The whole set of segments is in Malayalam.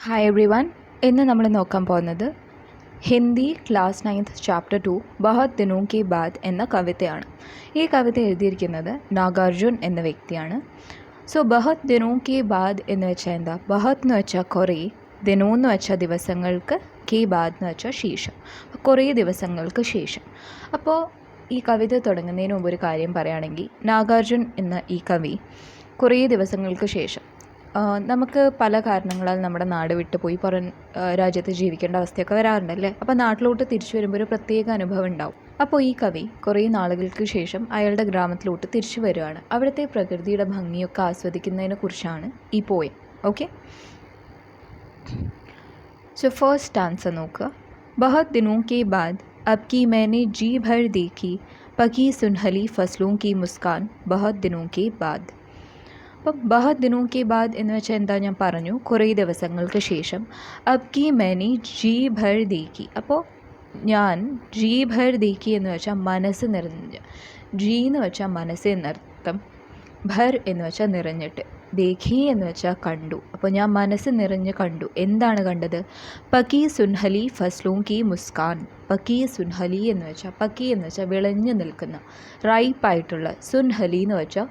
Hi every one. ഇന്ന് നമ്മൾ നോക്കാൻ പോകുന്നത് ഹിന്ദി ക്ലാസ് 9th ചാപ്റ്റർ 2 ബഹത് ദിനോं കെ ബാദ് എന്ന കവിതയാണ്. ഈ കവിത എഴുതിയിരിക്കുന്നത് നാഗാർജുൻ എന്ന വ്യക്തിയാണ്. സോ ബഹത് ദിനോं കെ ബാദ് എന്ന് വെച്ചാൽ എന്താ? ബഹത് എന്ന് വെച്ചാൽ കുറേ, ദിനോ എന്ന് വെച്ചാൽ ദിവസങ്ങൾക്ക്, കെ ബാദ് എന്ന് വെച്ചാൽ ശേഷം, കുറേ ദിവസങ്ങൾക്ക് ശേഷം. അപ്പോൾ ഈ കവിത തുടങ്ങുന്നതിന് മുമ്പ് ഒരു കാര്യം പറയുകയാണെങ്കിൽ, നാഗാർജുൻ എന്ന ഈ കവി കുറേ ദിവസങ്ങൾക്ക് ശേഷം, നമുക്ക് പല കാരണങ്ങളാൽ നമ്മുടെ നാട് വിട്ട് പോയി പുറം രാജ്യത്ത് ജീവിക്കേണ്ട അവസ്ഥയൊക്കെ വരാറുണ്ടല്ലേ. അപ്പോൾ നാട്ടിലോട്ട് തിരിച്ചു വരുമ്പോൾ ഒരു പ്രത്യേക അനുഭവം ഉണ്ടാവും. അപ്പോൾ ഈ കവി കുറേ നാളുകൾക്ക് ശേഷം അയാളുടെ ഗ്രാമത്തിലോട്ട് തിരിച്ചു വരികയാണ്. അവിടുത്തെ പ്രകൃതിയുടെ ഭംഗിയൊക്കെ ആസ്വദിക്കുന്നതിനെ കുറിച്ചാണ് ഈ poem. Okay, so first answer നോക്കുക. ബഹത് ദിനോं के बाद अब की मैंने जी भर देखी पकी सुनहली फसलों की मुस्कान बहुत दिनों के बाद. അപ്പം ബഹത് ദിനോं കെ ബാദ് എന്ന് വെച്ചാൽ എന്താ? ഞാൻ പറഞ്ഞു, കുറേ ദിവസങ്ങൾക്ക് ശേഷം. അബ് കി मैंने जी भर देखी, അപ്പോൾ ഞാൻ जी भर देखी എന്ന് വെച്ചാൽ മനസ്സ് നിറഞ്ഞ്, ജി എന്ന് വെച്ചാൽ മനസ്സ് എന്നർത്ഥം, ഭർ എന്ന് വെച്ചാൽ നിറഞ്ഞിട്ട്, ദേഖി എന്ന് വെച്ചാൽ കണ്ടു. അപ്പോൾ ഞാൻ മനസ്സ് നിറഞ്ഞ് കണ്ടു. എന്താണ് കണ്ടത്? പക്കി സുൻഹലി ഫസ്ലൂം കി മുസ്കാൻ. പക്കി സുൻഹലി എന്ന് വെച്ചാൽ, പക്കി എന്ന് വെച്ചാൽ വിളഞ്ഞു നിൽക്കുന്ന, റൈപ്പായിട്ടുള്ള, സുൻഹലി എന്ന് വെച്ചാൽ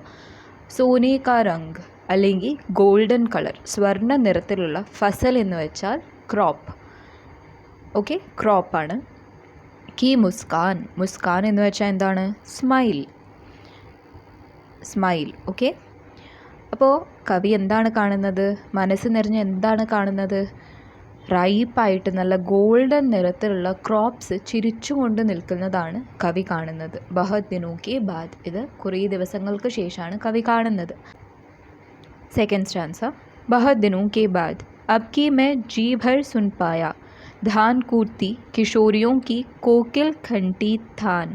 സോനെ കാ രംഗ് അല്ലെങ്കിൽ ഗോൾഡൻ കളർ, സ്വർണ്ണ നിറത്തിലുള്ള, ഫസൽ എന്ന് വെച്ചാൽ ക്രോപ്പ്. ഓക്കെ, ക്രോപ്പാണ്. കി മുസ്കാൻ, മുസ്കാൻ എന്ന് വെച്ചാൽ എന്താണ്? Smile, smile. ഓക്കെ, അപ്പോൾ കവി എന്താണ് കാണുന്നത്? മനസ്സ് നിറഞ്ഞ് എന്താണ് കാണുന്നത്? റൈപ്പായിട്ട് നല്ല ഗോൾഡൻ നിറത്തിലുള്ള ക്രോപ്സ് ചിരിച്ചുകൊണ്ട് നിൽക്കുന്നതാണ് കവി കാണുന്നത്. ബഹത് ദിനോं के बाद, ഇത് കുറേ ദിവസങ്ങൾക്ക് ശേഷമാണ് കവി കാണുന്നത്. Second stanza. ബഹത് ദിനോं के बाद अब की मैं जी भर सुन पाया धान कूटती किशोरियों की कोकिल घंटी थान.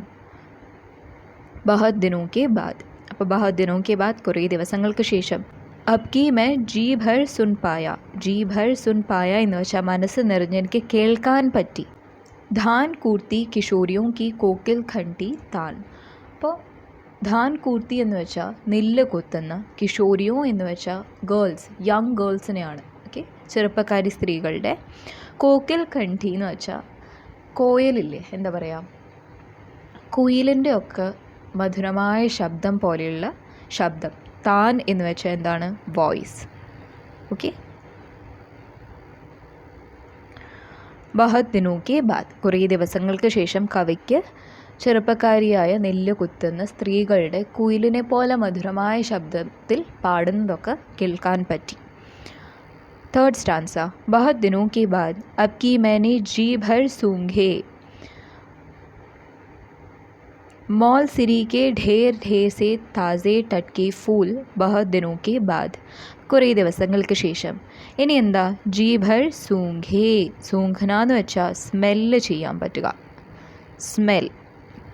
ബഹത് ദിനോं के बाद, അപ്പോൾ ബഹത് ദിനോं के बाद കുറേ ദിവസങ്ങൾക്ക് ശേഷം. അബ് കി മൈ ജി ഭർ സുൻ പായ, ജി ഭർ സുൻ പായ എന്ന് വെച്ചാൽ മനസ്സ് നിറഞ്ഞ് എനിക്ക് കേൾക്കാൻ പറ്റി. ധാൻ കൂർത്തി കിഷോരിയോं की കോക്കിൽ ഘണ്ടി താൻ. അപ്പോൾ ധാൻ കൂർത്തി എന്ന് വെച്ചാൽ നെല്ല് കൊത്തുന്ന, കിഷോരിയോ എന്ന് വെച്ചാൽ ഗേൾസ്, യങ് ഗേൾസിനെയാണ്. ഓക്കെ, ചെറുപ്പക്കാരി സ്ത്രീകളുടെ. കോക്കിൽ ഘണ്ടി എന്ന് വെച്ചാൽ കോയലില്ലേ, എന്താ പറയുക, കുയിലിൻ്റെ ഒക്കെ മധുരമായ ശബ്ദം പോലെയുള്ള ശബ്ദം. താൻ എന്ന് വെച്ചാൽ എന്താണ്? വോയിസ്. ഓക്കെ, ബഹത് ദിനോं के बाद, കുറേ ദിവസങ്ങൾക്ക് ശേഷം കവിക്ക് ചെറുപ്പക്കാരിയായ നെല്ല് കുത്തുന്ന സ്ത്രീകളുടെ കുയിലിനെ പോലെ മധുരമായ ശബ്ദത്തിൽ പാടുന്നതൊക്കെ കേൾക്കാൻ പറ്റി. Third stanza. ബഹത് ദിനോं के बाद अब की मैंने जी भर सूंघे मॉल सिरी के ढेर ढेर से താസെ ടട്കെ ഫൂൽ ബഹത് ദിനോं के बाद, കുറേ ദിവസങ്ങൾക്ക് ശേഷം. ഇനി എന്താ? ജി ഭർ സൂംഘേ, സൂംഘന എന്ന് വെച്ചാൽ സ്മെല്ല് ചെയ്യാൻ പറ്റുക, സ്മെൽ,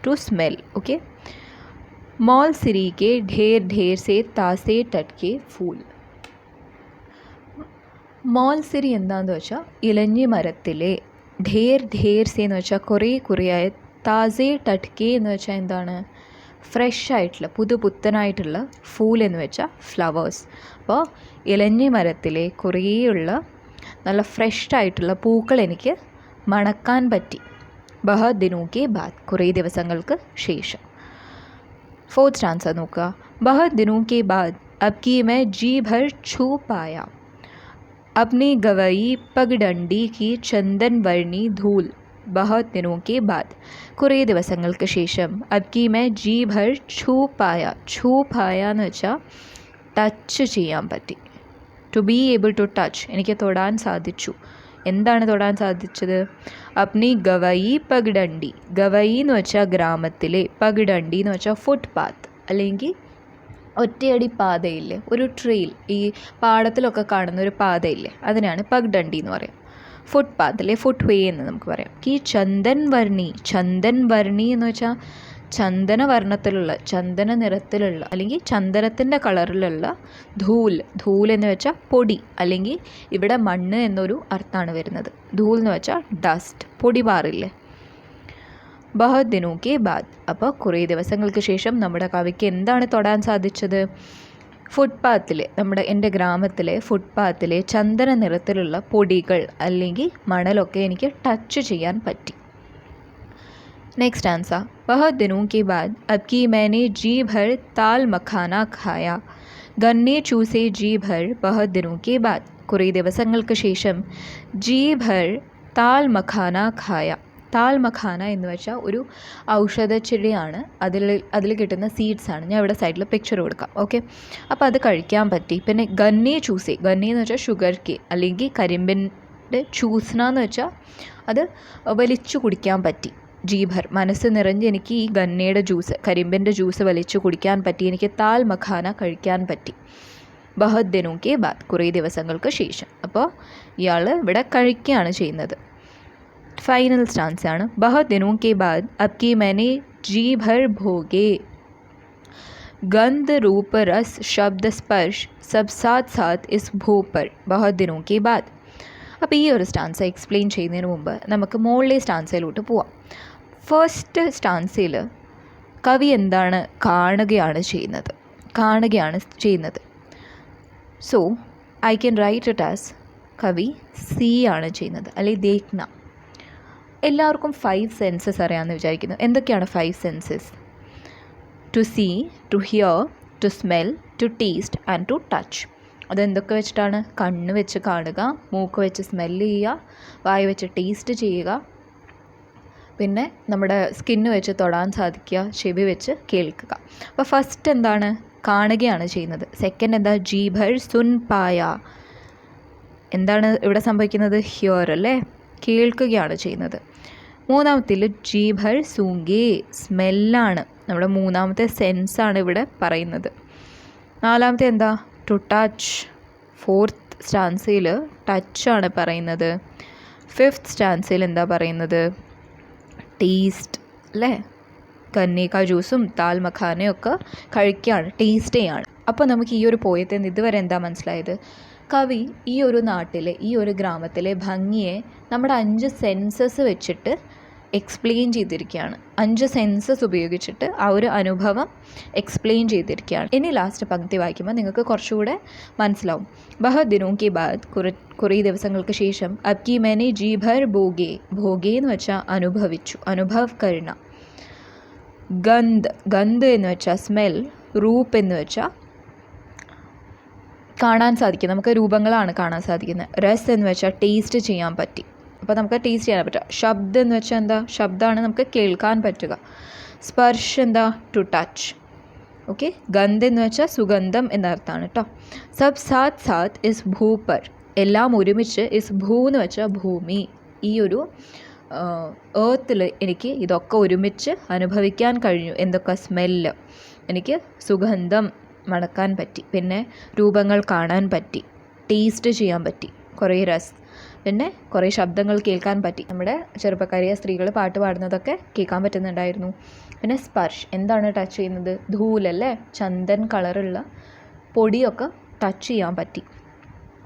ടു സ്മെൽ. ഓക്കെ, മോൾ സിരി കെ ढेर ढेर से താസെ ടട്കെ ഫൂൽ. മോൾ സിരി എന്താണെന്ന് വെച്ചാൽ ഇലഞ്ഞി മരത്തിലെ, ढेर ढेर से എന്ന് വെച്ചാൽ കുറേ കുറേയായ, താസെ ടട്കെ എന്ന് വെച്ചാൽ എന്താണ്? ഫ്രഷ് ആയിട്ടുള്ള, പുതുപുത്തനായിട്ടുള്ള, ഫൂൽ എന്ന് വെച്ചാൽ ഫ്ലവേഴ്സ്. അപ്പോൾ ഇലഞ്ഞി മരത്തിലെ കുറേയുള്ള നല്ല ഫ്രഷ് ആയിട്ടുള്ള പൂക്കൾ എനിക്ക് മണക്കാൻ പറ്റി. ബഹത് ദിനോं के बाद, കുറേ ദിവസങ്ങൾക്ക് ശേഷം. ഫോർത്ത് സ്റ്റാൻസ നോക്കുക. ബഹത് ദിനോं के बाद अब की मैं जी भर छू पाया अपनी गवई पगडंडी की चंदन वर्णी धूल ബഹത് ദിനോं के बाद, കുറേ ദിവസങ്ങൾക്ക് ശേഷം. അബ് കി മൈ ജി ഭർ ഛൂ പായ, ഛൂ പായ എന്ന് വെച്ചാൽ ടച്ച് ചെയ്യാൻ പറ്റി, to be able to touch, എനിക്ക് തൊടാൻ സാധിച്ചു. എന്താണ് തൊടാൻ സാധിച്ചത്? അപ്നി ഗവയി പഗ്ഡണ്ടി, ഗവയി എന്ന് വെച്ചാൽ ഗ്രാമത്തിലെ, പഗ്ഡണ്ടി എന്ന് വെച്ചാൽ ഫുട്പാത്ത് അല്ലെങ്കിൽ ഒറ്റയടി പാതയില്ലേ, ഒരു ട്രെയിൽ, ഈ പാടത്തിലൊക്കെ കാണുന്ന ഒരു പാതയില്ലേ, അതിനാണ് പഗ്ഡണ്ടി എന്ന് പറയുക. ഫുട്പാത്തിലെ ഫുട് വേ എന്ന് നമുക്ക് പറയാം. ഈ ചന്ദൻ വർണി, ചന്ദൻ വർണി എന്ന് വെച്ചാൽ ചന്ദന വർണ്ണത്തിലുള്ള, ചന്ദന നിറത്തിലുള്ള അല്ലെങ്കിൽ ചന്ദനത്തിൻ്റെ കളറിലുള്ള, ധൂൽ, ധൂൽ എന്ന് വെച്ചാൽ പൊടി അല്ലെങ്കിൽ ഇവിടെ മണ്ണ് എന്നൊരു അർത്ഥമാണ് വരുന്നത്. ധൂൽ എന്ന് വെച്ചാൽ ഡസ്റ്റ്, പൊടി പാറില്ലേ. ബഹത് ദിനോं के बाद, അപ്പോൾ കുറേ ദിവസങ്ങൾക്ക് ശേഷം നമ്മുടെ കവിക്ക് എന്താണ് തൊടാൻ സാധിച്ചത്? ഫുട്പാത്തിൽ എൻ്റെ ഗ്രാമത്തിലെ ഫുട്പാത്തിലെ ചന്ദന നിറത്തിലുള്ള പൊടികൾ അല്ലെങ്കിൽ മണലൊക്കെ എനിക്ക് ടച്ച് ചെയ്യാൻ പറ്റി. नेक्स्ट आंसर, बहुत दिनों के बाद अब की मैंने जी भर ताल मखाना खाया. गन्ने चूसे जी भर बहुत दिनों के बाद. കുറേ ദിവസങ്ങൾക്ക് ശേഷം ജി ഭർ താൽ മഖാന ഖായ. താൽ മഖാന എന്ന് വെച്ചാൽ ഒരു ഔഷധച്ചെടിയാണ്. അതിൽ കിട്ടുന്ന സീഡ്സാണ്. ഞാൻ ഇവിടെ സൈഡിൽ പിക്ചർ കൊടുക്കാം. ഓക്കെ, അപ്പോൾ അത് കഴിക്കാൻ പറ്റി. പിന്നെ ഗന്നെ ചൂസെ, ഗന്നെ എന്ന് വെച്ചാൽ ഷുഗർ കേ അല്ലെങ്കിൽ കരിമ്പിൻ്റെ ചൂസ്ന എന്ന് വെച്ചാൽ അത് വലിച്ചു കുടിക്കാൻ പറ്റി. ജീഭർ, മനസ്സ് നിറഞ്ഞ് എനിക്ക് ഈ ഗന്നയുടെ ജ്യൂസ്, കരിമ്പിൻ്റെ ജ്യൂസ് വലിച്ചു കുടിക്കാൻ പറ്റി. എനിക്ക് താൽ മഖാന കഴിക്കാൻ പറ്റി. ബഹത് ദിനോ കെ ബാദ്, കുറേ ദിവസങ്ങൾക്ക് ശേഷം. അപ്പോൾ ഇയാൾ ഇവിടെ കഴിക്കുകയാണ് ചെയ്യുന്നത്. ഫൈനൽ സ്റ്റാൻസ് ആണ്. ബഹത് ദിനോ കെ ബാദ് അബ് കി मैंने जी भर भोगे गंध रूप रस शब्द स्पर्श सब साथ साथ इस भू पर बहुत दिनों के बाद. അപ്പോൾ ഈ ഒരു സ്റ്റാൻസ എക്സ്പ്ലെയിൻ ചെയ്യുന്നതിന് മുമ്പ് നമുക്ക് മുകളിലെ സ്റ്റാൻസയിലോട്ട് പോവാം. ഫസ്റ്റ് സ്റ്റാൻസയിൽ കവി എന്താണ് കാണുകയാണ് ചെയ്യുന്നത്. So I can write it as കവി സീ ആണ് ചെയ്യുന്നത്, അല്ലെങ്കിൽ ദേഖ്ന. എല്ലാവർക്കും 5 സെൻസസ് അറിയാമെന്ന് വിചാരിക്കുന്നു. എന്തൊക്കെയാണ് 5 senses? To see, to hear, to smell, to taste and to touch. അതെന്തൊക്കെ വെച്ചിട്ടാണ്? കണ്ണ് വെച്ച് കാണുക, മൂക്ക് വെച്ച് സ്മെല്ല് ചെയ്യുക, വായ വെച്ച് ടേസ്റ്റ് ചെയ്യുക, പിന്നെ നമ്മുടെ സ്കിന്ന് വെച്ച് തൊടാൻ സാധിക്കുക, ചെവി വെച്ച് കേൾക്കുക. അപ്പോൾ ഫസ്റ്റ് എന്താണ്? കാണുകയാണ് ചെയ്യുന്നത്. സെക്കൻഡ് എന്താ? ജീഭർ സുൻ പായ. എന്താണ് ഇവിടെ സംഭവിക്കുന്നത്? ഹിയർ അല്ലേ, കേൾക്കുകയാണ് ചെയ്യുന്നത്. മൂന്നാമത്തിൽ ജീഭർ സൂങ്കേ, സ്മെല്ലാണ്. നമ്മുടെ മൂന്നാമത്തെ സെൻസാണ് ഇവിടെ പറയുന്നത്. നാലാമത്തെ എന്താ? To touch. ഫോർത്ത് സ്റ്റാൻസയിൽ ടച്ചാണ് പറയുന്നത്. ഫിഫ്ത്ത് സ്റ്റാൻസയിൽ എന്താ പറയുന്നത്? ടേസ്റ്റ് അല്ലേ, ഗന്നേക്ക ജ്യൂസും താൽ മഖാനയും ഒക്കെ കഴിക്കുകയാണ്, ടേസ്റ്റ് ചെയ്യാണ്. അപ്പോൾ നമുക്ക് ഈ ഒരു പോയത്തിൽ നിന്ന് ഇതുവരെ എന്താ മനസ്സിലായത്? കവി ഈ ഒരു നാട്ടിലെ, ഈ ഒരു ഗ്രാമത്തിലെ ഭംഗിയെ നമ്മുടെ 5 സെൻസസ് വെച്ചിട്ട് എക്സ്പ്ലെയിൻ ചെയ്തിരിക്കുകയാണ്. 5 സെൻസസ് ഉപയോഗിച്ചിട്ട് ആ ഒരു അനുഭവം എക്സ്പ്ലെയിൻ ചെയ്തിരിക്കുകയാണ്. ഇനി ലാസ്റ്റ് പങ്ക്തി വായിക്കുമ്പോൾ നിങ്ങൾക്ക് കുറച്ചുകൂടെ മനസ്സിലാവും. ബഹത് ദിനോ കെ ബാദ്, കുറേ ദിവസങ്ങൾക്ക് ശേഷം അബ് കി मैंने जी भर भोगे, ഭോഗേ എന്ന് വെച്ചാൽ അനുഭവിച്ചു, അനുഭവ് കരുണ. ഗന്ധ് എന്ന് വെച്ചാൽ സ്മെൽ, റൂപ്പ് എന്ന് വെച്ചാൽ കാണാൻ സാധിക്കും, നമുക്ക് രൂപങ്ങളാണ് കാണാൻ സാധിക്കുന്നത്. രസ് എന്ന് വെച്ചാൽ ടേസ്റ്റ് ചെയ്യാൻ പറ്റി, അപ്പോൾ നമുക്ക് ടേസ്റ്റ് ചെയ്യാൻ പറ്റുക. ശബ്ദം എന്ന് വെച്ചാൽ എന്താ? ശബ്ദമാണ് നമുക്ക് കേൾക്കാൻ പറ്റുക. സ്പർശ് എന്താ? To touch. ഓക്കെ, ഗന്ധ് എന്ന് വെച്ചാൽ സുഗന്ധം എന്നർത്ഥമാണ് കേട്ടോ. സബ് സാത്ത് സാത്ത് ഇസ് ഭൂ പർ, എല്ലാം ഒരുമിച്ച്. ഇസ് ഭൂ എന്ന് വെച്ചാൽ ഭൂമി. ഈ ഒരു ഏർത്തിൽ എനിക്ക് ഇതൊക്കെ ഒരുമിച്ച് അനുഭവിക്കാൻ കഴിഞ്ഞു. എന്തൊക്കെ? സ്മെല്ല്, എനിക്ക് സുഗന്ധം മണക്കാൻ പറ്റി, പിന്നെ രൂപങ്ങൾ കാണാൻ പറ്റി, ടേസ്റ്റ് ചെയ്യാൻ പറ്റി, കുറേ രസ്, പിന്നെ കുറേ ശബ്ദങ്ങൾ കേൾക്കാൻ പറ്റി. നമ്മുടെ ചെറുപ്പക്കാരിയ സ്ത്രീകൾ പാട്ട് പാടുന്നതൊക്കെ കേൾക്കാൻ പറ്റുന്നുണ്ടായിരുന്നു. പിന്നെ സ്പർശ്, എന്താണ് ടച്ച് ചെയ്യുന്നത്? ധൂലല്ലേ, ചന്ദൻ കളറുള്ള പൊടിയൊക്കെ ടച്ച് ചെയ്യാൻ പറ്റി.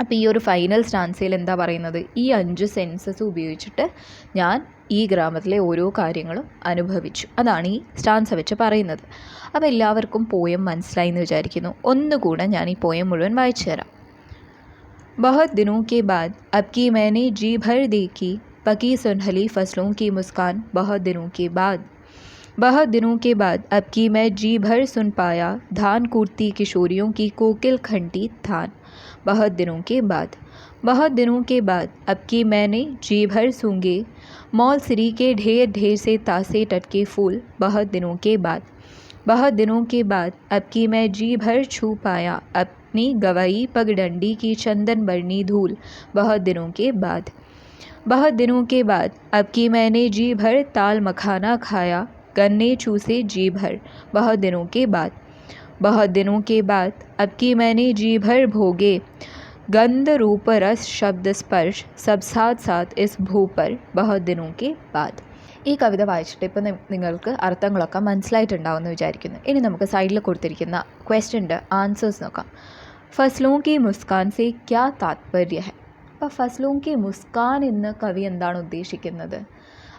അപ്പോൾ ഈ ഒരു ഫൈനൽ സ്റ്റാൻസയിൽ എന്താ പറയുന്നത്? ഈ 5 സെൻസസ് ഉപയോഗിച്ചിട്ട് ഞാൻ ഈ ഗ്രാമത്തിലെ ഓരോ കാര്യങ്ങളും അനുഭവിച്ചു. അതാണ് ഈ സ്റ്റാൻസ വെച്ച് പറയുന്നത്. അപ്പോൾ എല്ലാവർക്കും പോയം മനസ്സിലായി എന്ന് വിചാരിക്കുന്നു. ഒന്നുകൂടെ ഞാൻ ഈ പോയം മുഴുവൻ വായിച്ചു തരാം. बहुत दिनों के बाद अब की मैंने जी भर देखी पकी सुनहली फसलों की मुस्कान. बहुत दिनों के बाद अब की मैं जी भर सुन पाया धान कूटती किशोरियों की कोकिल खंटी थान. बहुत दिनों के बाद अब की मैंने जी भर सूंघे मौल सिरी के ढेर ढेर से तासे टटके फूल. बहुत दिनों के बाद अब की मैं जी भर छू पाया अपनी गवाई पगडंडी की चंदन बरनी धूल. बहुत दिनों के बाद अब की मैंने जी भर ताल मखाना खाया गन्ने चूसे जी भर. बहुत दिनों के बाद अब की मैंने जी भर भोगे गंध रूप रस शब्द स्पर्श सब साथ साथ इस भू पर. बहुत दिनों के बाद. ഈ കവിത വായിച്ചിട്ട് ഇപ്പോൾ നിങ്ങൾക്ക് അർത്ഥങ്ങളൊക്കെ മനസ്സിലായിട്ടുണ്ടാവുമെന്ന് വിചാരിക്കുന്നു. ഇനി നമുക്ക് സൈഡിൽ കൊടുത്തിരിക്കുന്ന ക്വസ്റ്റ്യൻ്റെ ആൻസേഴ്സ് നോക്കാം. ഫസ്ലോं की मुस्कान से क्या तात्पर्य है? അപ്പോൾ ഫസ്ലോं की मुस्कान എന്ന് കവി എന്താണ് ഉദ്ദേശിക്കുന്നത്?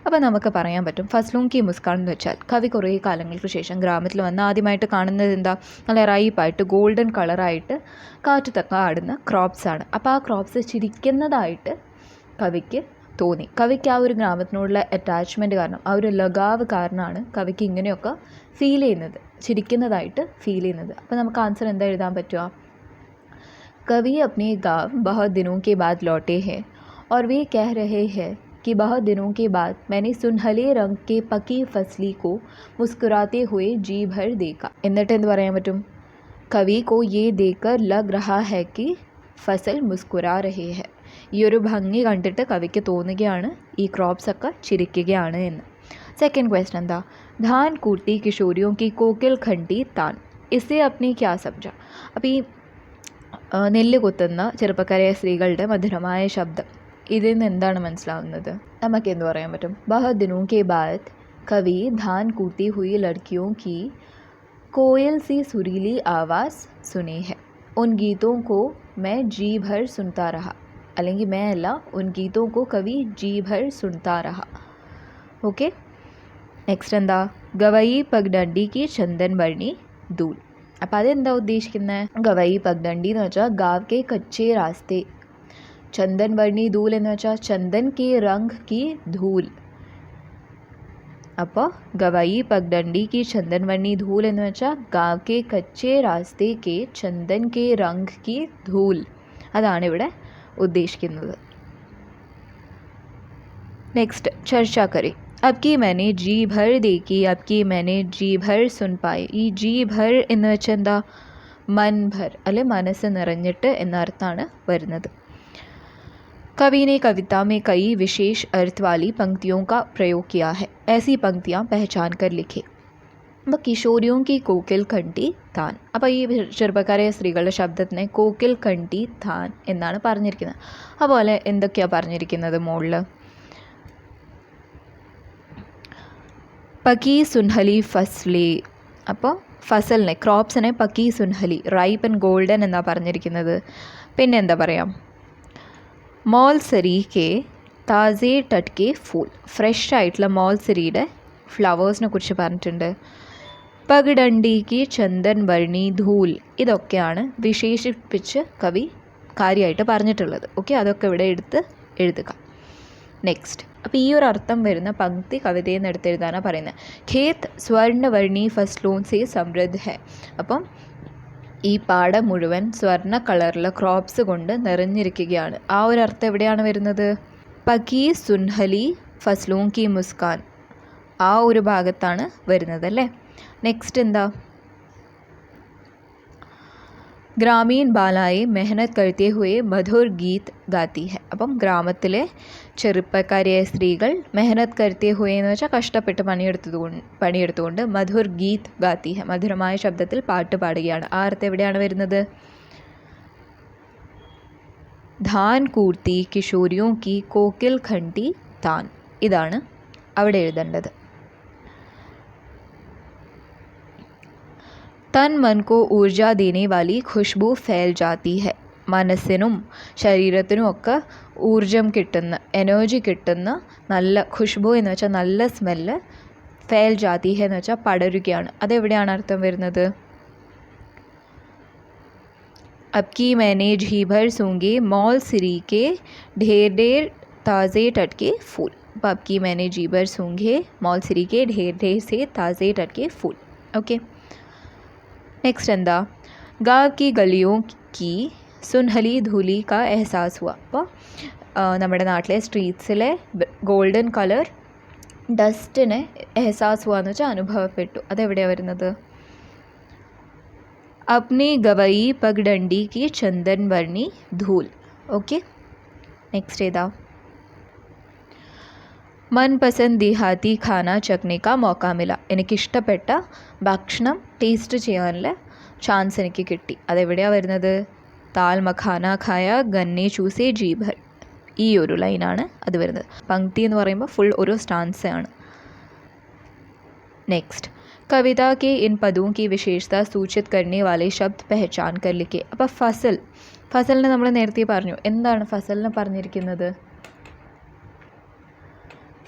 അപ്പോൾ നമുക്ക് പറയാൻ പറ്റും ഫസ്ലൂം കി മുസ്കാൻ എന്ന് വെച്ചാൽ കവി കുറേ കാലങ്ങൾക്ക് ശേഷം ഗ്രാമത്തിൽ വന്ന് ആദ്യമായിട്ട് കാണുന്നത് എന്താ, നല്ല റൈപ്പായിട്ട് ഗോൾഡൻ കളറായിട്ട് കാറ്റത്തൊക്കെ ആടുന്ന ക്രോപ്സാണ്. അപ്പോൾ ആ ക്രോപ്സ് ചിരിക്കുന്നതായിട്ട് കവിക്ക് തോന്നി. കവിക്ക് ആ ഒരു ഗ്രാമത്തിനോടുള്ള അറ്റാച്ച്മെൻറ്റ് കാരണം, ആ ഒരു ലഗാവ് കാരണമാണ് കവിക്ക് ഇങ്ങനെയൊക്കെ ഫീൽ ചെയ്യുന്നത്, ചിരിക്കുന്നതായിട്ട് ഫീൽ ചെയ്യുന്നത്. അപ്പോൾ നമുക്ക് ആൻസർ എന്താ എഴുതാൻ പറ്റുക? कवि अपने गाँव बहुत दिनों के बाद लौटे हैं और वे कह रहे हैं कि बहुत दिनों के बाद मैंने सुनहले रंग के पकी फसली को मुस्कुराते हुए जी भर देखा. എന്നിട്ട് എന്ത് പറയാൻ പറ്റും? കവി को ये देखकर लग रहा है कि फसल मुस्कुरा रही है. ഈ ഒരു ഭംഗി കണ്ടിട്ട് കവിക്ക് തോന്നുകയാണ് ഈ ക്രോപ്സ് ഒക്കെ ചിരിക്കുകയാണ് എന്ന്. സെക്കൻഡ് ക്വസ്റ്റ്യൻ എന്താ? ധാൻ കൂട്ടി കിഷോരിയോं की कोकिल खंटी तान, इससे अपने क्या समझा? അപ്പോൾ ഈ നെല്ല് കുത്തുന്ന ചെറുപ്പക്കാരായ സ്ത്രീകളുടെ മധുരമായ ശബ്ദം, ഇതിൽ നിന്ന് എന്താണ് മനസ്സിലാവുന്നത്? നമുക്ക് എന്ത് പറയാൻ പറ്റും? ബഹത് ദിനോं के बाद कवि धान कूटी हुई लड़कियों की कोयल सी सुरीली आवाज़ सुनी है, उन गीतों को मैं जी भर सुनता रहा. അല്ലെങ്കിൽ मैं अല്ല, उन गीतों को कवि जी भर सुनता रहा. ओके. നെക്സ്റ്റ് എന്താ? ഗവയി പഗ്ഡണ്ടി की चंदन वर्णी धूल. അപ്പോൾ അതെന്താ ഉദ്ദേശിക്കുന്നത്? ഗവയി പഗ്ഡണ്ടി എന്ന് വെച്ചാൽ ഗാവ് കെ കച്ചേ രാസ്തേ, ചന്ദൻ വർണ്ണി ധൂൽ എന്ന് വെച്ചാൽ ചന്ദൻ കെ റംഗ് കി ധൂൽ. അപ്പോൾ ഗവയി പഗ്ഡണ്ടി കി ചന്ദൻ വർണ്ണി ധൂൽ എന്ന് വെച്ചാൽ ഗാവ് കെ കച്ചേ രാസ്തേ കെ ചന്ദൻ കെ റംഗ് കി ധൂൽ, അതാണ് ഇവിടെ ഉദ്ദേശിക്കുന്നത്. നെക്സ്റ്റ് ചർച്ച കറി. അബ്കി मैंने जी भर देखी, അബ്കി मैंने जी भर सुन पाई. ഈ जी भर എന്ന് വെച്ചാൽ എന്താ? मन भर അല്ലെ മനസ്സ് നിറഞ്ഞിട്ട് എന്ന അർത്ഥമാണ് വരുന്നത്. कवि ने कविता में कई विशेष अर्थ वाली पंक्तियों का प्रयोग किया है, ऐसी पंक्तियाँ पहचान कर लिखे. അപ്പോൾ കിഷോരിയോं की कोकिल खंटी तान. അപ്പോൾ ഈ ചെറുപ്പക്കാരായ സ്ത്രീകളുടെ ശബ്ദത്തിനെ കോക്കിൽ ഖണ്ഡി താൻ എന്നാണ് പറഞ്ഞിരിക്കുന്നത്. അതുപോലെ എന്തൊക്കെയാണ് പറഞ്ഞിരിക്കുന്നത് മുകളിൽ? പക്കി സുൻഹലി ഫസ്ലി. അപ്പോൾ ഫസലിനെ, ക്രോപ്സിനെ പക്കി സുൻഹലി, റൈപ്പ് ആൻഡ് ഗോൾഡൻ എന്നാണ് പറഞ്ഞിരിക്കുന്നത്. പിന്നെ എന്താ പറയാം? മോൾസരി കെ താസെ ടട്കെ ഫൂൾ, ഫ്രഷ് ആയിട്ടുള്ള മോൾസരിയുടെ ഫ്ലവേഴ്സിനെ കുറിച്ച് പറഞ്ഞിട്ടുണ്ട്. പഗ്ഡണ്ടി കി ചന്ദൻ വർണ്ണി ധൂൽ, ഇതൊക്കെയാണ് വിശേഷിപ്പിച്ച് കവി കാര്യമായിട്ട് പറഞ്ഞിട്ടുള്ളത്. ഓക്കെ, അതൊക്കെ ഇവിടെ എടുത്ത് എഴുതുക. നെക്സ്റ്റ്, അപ്പോൾ ഈ ഒരു അർത്ഥം വരുന്ന പങ്ക്തി കവിതയിൽ നിന്ന് എടുത്തെഴുതാനാണ് പറയുന്നത്. ഖേത് സ്വർണ്ണവർണ്ണി ഫസ്ലോൻ സെ സമൃദ്ധ ഹെ. അപ്പം ഈ പാടം മുഴുവൻ സ്വർണ്ണ കളറിലെ ക്രോപ്സ് കൊണ്ട് നിറഞ്ഞിരിക്കുകയാണ്. ആ ഒരു അർത്ഥം എവിടെയാണ് വരുന്നത്? പക്കി സുൻഹലി ഫസ്ലോൻ കി മുസ്കാൻ, ആ ഒരു ഭാഗത്താണ് വരുന്നത് അല്ലേ. നെക്സ്റ്റ് എന്താ? ഗ്രാമീൺ ബാലായെ മെഹനത്ത് കരുത്തേ ഹുയെ മധുർ ഗീത് ഗാത്തി ഹെ. അപ്പം ഗ്രാമത്തിലെ ചെറുപ്പക്കാരിയായ സ്ത്രീകൾ മെഹനത്ത് കരുത്തേ ഹുയെ എന്ന് വെച്ചാൽ കഷ്ടപ്പെട്ട് പണിയെടുത്തുകൊണ്ട് മധുർ ഗീത് ഗാത്തി ഹെ, മധുരമായ ശബ്ദത്തിൽ പാട്ട് പാടുകയാണ്. ആ അർത്ഥം എവിടെയാണ് വരുന്നത്? ധാൻ കൂർത്തി കിഷോരിയോं की कोकिल खंटी तान, ഇതാണ് അവിടെ എഴുതേണ്ടത്. തൻ മൻ കോ ഊർജ ദേനെ വാലി ഖുഷ്ബു ഫെയിൽ ജാത്തി ഹെ. മനസ്സിനും ശരീരത്തിനും ഒക്കെ ഊർജം കിട്ടുന്ന, എനർജി കിട്ടുന്ന നല്ല ഖുഷ്ബു എന്ന് വെച്ചാൽ നല്ല സ്മെല്ല്, ഫെയിൽ ജാത്തി ഹെ എന്ന് വെച്ചാൽ പടരുകയാണ്. അതെവിടെയാണ് അർത്ഥം വരുന്നത്? അബ്കി मैंने जी भर सूंघे मॉल सिरी के ढेर ढेर ताज़े टटके फूल. അപ്പോൾ അബ്കി मैंने जी भर सूंघे मॉल सिरी के ढेर ढेर से ताज़े टटके फूल. ओके. നെക്സ്റ്റ് എന്താ? ഗാവ് കി ഗലിയോ കി സുൻഹലി ധൂലി കാ എഹ്സാസ് ഹുവ. അപ്പോൾ നമ്മുടെ നാട്ടിലെ സ്ട്രീറ്റ്സിലെ ഗോൾഡൻ കളർ ഡസ്റ്റിനെ എഹ്സാസ് ഹുവ എന്ന് വെച്ചാൽ അനുഭവപ്പെട്ടു. അതെവിടെയാണ് വരുന്നത്? അപ്നി ഗവയി പഗ്ഡണ്ടി കി ചന്ദൻ വർണ്ണി ധൂൽ. ഓക്കെ. നെക്സ്റ്റ് ഏതാ? मनपसंद देहाती खाना चखने का मौका मिला. എനിക്കിഷ്ടപ്പെട്ട ഭക്ഷണം ടേസ്റ്റ് ചെയ്യാനുള്ള ചാൻസ് എനിക്ക് കിട്ടി. അതെവിടെയാണ് വരുന്നത്? താൽ മഖാന ഖായ ഗന്നെ ചൂസെ ജി ഭർ, ഈ ഒരു ലൈനാണ് അത് വരുന്നത്. പങ്ക്തി എന്ന് പറയുമ്പോൾ ഫുൾ ഒരു സ്റ്റാൻസയാണ്. നെക്സ്റ്റ്, കവിത കെ ഇൻ പദോं की विशेषता सूचित करने वाले शब्द पहचान कर लिखे. അപ്പോൾ ഫസലിനെ നമ്മൾ നേരത്തെ പറഞ്ഞു. എന്താണ് ഫസലിനെ പറഞ്ഞിരിക്കുന്നത്?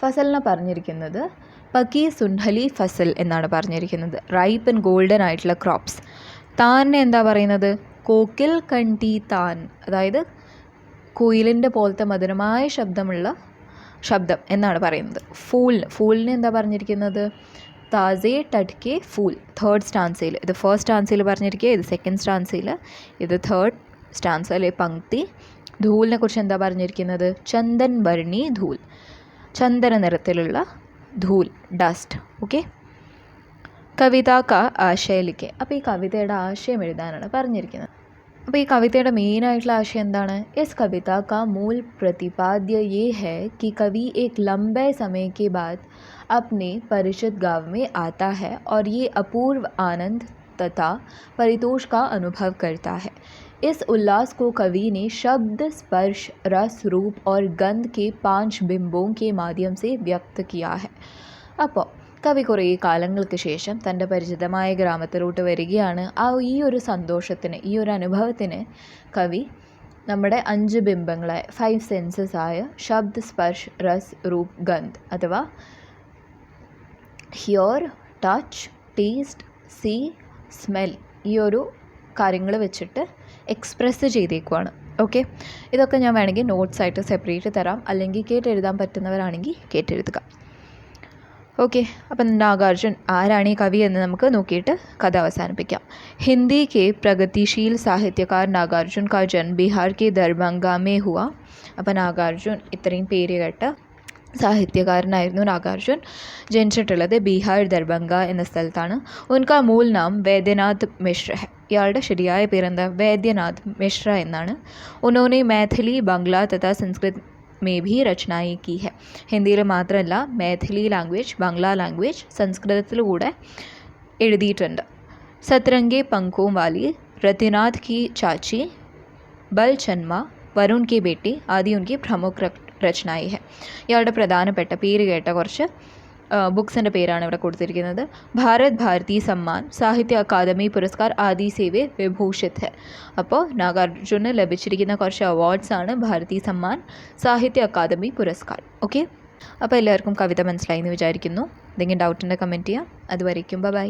ഫസലിനെ പറഞ്ഞിരിക്കുന്നത് പക്കി സുൻഹലി ഫസൽ എന്നാണ് പറഞ്ഞിരിക്കുന്നത്, റൈപ്പ് ആൻഡ് ഗോൾഡൻ ആയിട്ടുള്ള ക്രോപ്സ്. താനെ എന്താ പറയുന്നത്? കോക്കിൽ കണ്ടി താൻ, അതായത് കുയിലിൻ്റെ പോലത്തെ മധുരമായ ശബ്ദം എന്നാണ് പറയുന്നത്. ഫൂളിന് എന്താ പറഞ്ഞിരിക്കുന്നത്? താസേ ടട്കെ ഫൂൽ, തേർഡ് സ്റ്റാൻസയിൽ. ഇത് ഫസ്റ്റ് സ്റ്റാൻസയിൽ പറഞ്ഞിരിക്കുക, ഇത് സെക്കൻഡ് സ്റ്റാൻസയിൽ, ഇത് തേർഡ് സ്റ്റാൻസ അല്ലെ പങ്ക്തി. ധൂലിനെ കുറിച്ച് എന്താ പറഞ്ഞിരിക്കുന്നത്? ചന്ദൻ വർണി ധൂൽ, ചന്ദന നിറത്തിലുള്ള ധൂൽ, ഡസ്റ്റ്. ഓക്കെ. കവിത കാ ആശയലിക്കെ, അപ്പോൾ ഈ കവിതയുടെ ആശയം എഴുതാനാണ് പറഞ്ഞിരിക്കുന്നത്. അപ്പോൾ ഈ കവിതയുടെ മെയിനായിട്ടുള്ള ആശയം എന്താണ്? ഇസ് കവിത കാ മൂൽ പ്രതിപാദ്യ യേ ഹൈ कि कवि एक लंबे समय के बाद अपने परिचित गाँव में आता है और ये अपूर्व आनंद तथा परितोष का अनुभव करता है. इस उल्लास को कवि ने शब्द, स्पर्श, रस, रूप और गंध के 5 बिंबों के माध्यम से व्यक्त किया है. അപ്പോൾ കവി കുറേ കാലങ്ങൾക്ക് ശേഷം തൻ്റെ പരിചിതമായ ഗ്രാമത്തിലോട്ട് വരികയാണ്. ഈ ഒരു സന്തോഷത്തിന്, ഈ ഒരു അനുഭവത്തിന് കവി നമ്മുടെ 5 ബിംബങ്ങളായ 5 സെൻസസ് ആയ ശബ്ദ്, സ്പർശ്, രസ്, റൂപ്, ഗന്ധ് അഥവാ hear, touch, taste, see, smell, ഈ ഒരു കാര്യങ്ങൾ വെച്ചിട്ട് എക്സ്പ്രസ് ചെയ്തേക്കുവാണ്. ഓക്കെ. ഇതൊക്കെ ഞാൻ വേണമെങ്കിൽ നോട്ട്സായിട്ട് സെപ്പറേറ്റ് തരാം, അല്ലെങ്കിൽ കേട്ടെഴുതാൻ പറ്റുന്നവരാണെങ്കിൽ കേട്ടെഴുതുക. ഓക്കെ. അപ്പം നാഗാർജുൻ ആരാണ് ഈ കവി എന്ന് നമുക്ക് നോക്കിയിട്ട് കഥ അവസാനിപ്പിക്കാം. ഹിന്ദി के प्रगतिशील साहित्यकार नागार्जुन का जन्म बिहार के दरभंगा में हुआ. അപ്പോൾ നാഗാർജുൻ ഇത്രയും പേര് കേട്ട സാഹിത്യകാരനായിരുന്നു നാഗാർജുൻ. ജനിച്ചിട്ടുള്ളത് ബീഹാർ ദർഭംഗ എന്ന സ്ഥലത്താണ്. ഉൻകാ മൂൽ നാം വൈദ്യനാഥ് മിശ്ര ഹെ. ഇയാളുടെ ശരിയായ പേരെന്താ? വൈദ്യനാഥ് മിശ്ര എന്നാണ്. ഉन्होंने मैथिली, बांग्ला तथा संस्कृत में भी रचनाएं की है. ഹിന്ദിയിൽ മാത്രമല്ല मैथिली ലാംഗ്വേജ്, बांग्ला ലാംഗ്വേജ്, സംസ്കൃതത്തിലൂടെ എഴുതിയിട്ടുണ്ട്. सतरंगे पंखों वाली, रतिनाथ की चाची, बलचन्मा, वरुण की बेटी आदि उनकी प्रमुख रचनाएं है. ഇയാളുടെ പ്രധാനപ്പെട്ട പേര് കേട്ട കുറച്ച് ബുക്സിൻ്റെ പേരാണ് ഇവിടെ കൊടുത്തിരിക്കുന്നത്. ഭാരത് ഭാരതി സമ്മാൻ, സാഹിത്യ അക്കാദമി പുരസ്കാർ ആദി സേവെ വിഭൂഷിത് ഹെ. അപ്പോൾ നാഗാർജുന് ലഭിച്ചിരിക്കുന്ന കുറച്ച് അവാർഡ്സാണ് ഭാരതി സമ്മാൻ, സാഹിത്യ അക്കാദമി പുരസ്കാർ. ഓക്കെ. അപ്പോൾ എല്ലാവർക്കും കവിത മനസ്സിലായി എന്ന് വിചാരിക്കുന്നു. എന്തെങ്കിലും ഡൗട്ടുണ്ടെങ്കിൽ കമൻറ്റ് ചെയ്യാം. അതുവരേക്കും ബൈ.